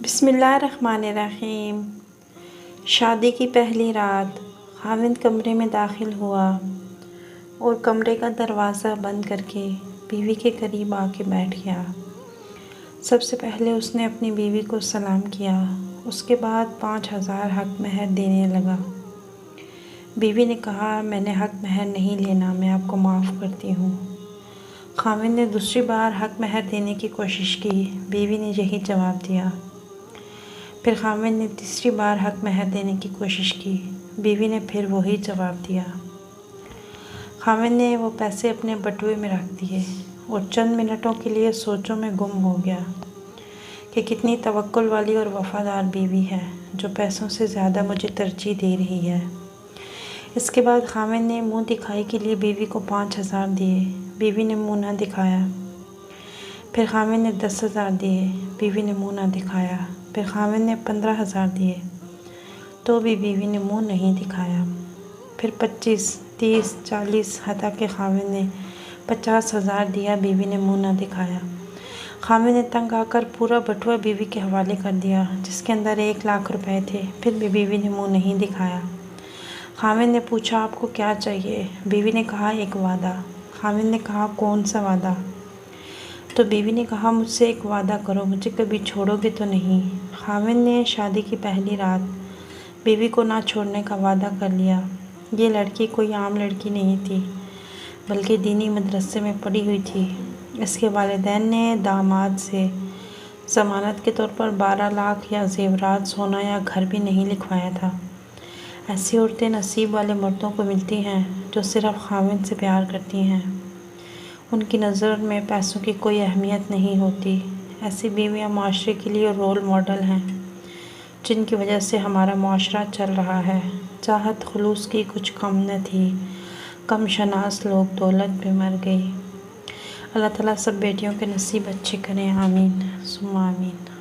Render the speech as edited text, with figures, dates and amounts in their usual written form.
بسم اللہ الرحمن الرحیم۔ شادی کی پہلی رات خاوند کمرے میں داخل ہوا اور کمرے کا دروازہ بند کر کے بیوی کے قریب آ کے بیٹھ گیا۔ سب سے پہلے اس نے اپنی بیوی کو سلام کیا، اس کے بعد 5,000 حق مہر دینے لگا۔ بیوی نے کہا، میں نے حق مہر نہیں لینا، میں آپ کو معاف کرتی ہوں۔ خاوند نے دوسری بار حق مہر دینے کی کوشش کی، بیوی نے یہی جواب دیا۔ پھر خاوند نے تیسری بار حق مہر دینے کی کوشش کی، بیوی نے پھر وہی جواب دیا۔ خاوند نے وہ پیسے اپنے بٹوے میں رکھ دیے اور چند منٹوں کے لیے سوچوں میں گم ہو گیا کہ کتنی توکل والی اور وفادار بیوی ہے جو پیسوں سے زیادہ مجھے ترجیح دے رہی ہے۔ اس کے بعد خاوند نے منہ دکھائی کے لیے بیوی کو 5,000 دیے، بیوی نے منہ نہ دکھایا۔ پھر خاوند نے 10,000 دیے، بیوی نے منہ نہ دکھایا۔ پھر خاوند نے 15,000 دیے تو بھی بیوی نے منہ نہیں دکھایا۔ پھر 25، 30، 40، حتیٰ کہ خاوند نے 50,000 دیا، بیوی نے منہ نہ دکھایا۔ خاوند نے تنگ آ کر پورا بٹوا بیوی کے حوالے کر دیا جس کے اندر 1,00,000 روپے تھے، پھر بھی بیوی نے منہ نہیں دکھایا۔ خاوند نے پوچھا، آپ کو کیا چاہیے؟ بیوی نے کہا، ایک وعدہ۔ خاوند نے کہا، کون سا وعدہ؟ تو بیوی نے کہا، مجھ سے ایک وعدہ کرو، مجھے کبھی چھوڑو گے تو نہیں؟ خاوند نے شادی کی پہلی رات بیوی کو نہ چھوڑنے کا وعدہ کر لیا۔ یہ لڑکی کوئی عام لڑکی نہیں تھی بلکہ دینی مدرسے میں پڑھی ہوئی تھی۔ اس کے والدین نے داماد سے ضمانت کے طور پر 12 لاکھ یا زیورات، سونا یا گھر بھی نہیں لکھوایا تھا۔ ایسی عورتیں نصیب والے مردوں کو ملتی ہیں جو صرف خاوند سے پیار کرتی ہیں، ان کی نظر میں پیسوں کی کوئی اہمیت نہیں ہوتی۔ ایسی بیویاں معاشرے کے لیے رول ماڈل ہیں جن کی وجہ سے ہمارا معاشرہ چل رہا ہے۔ چاہت خلوص کی کچھ کم نہ تھی، کم شناس لوگ دولت پہ مر گئی۔ اللہ تعالیٰ سب بیٹیوں کے نصیب اچھے کریں، آمین ثم آمین۔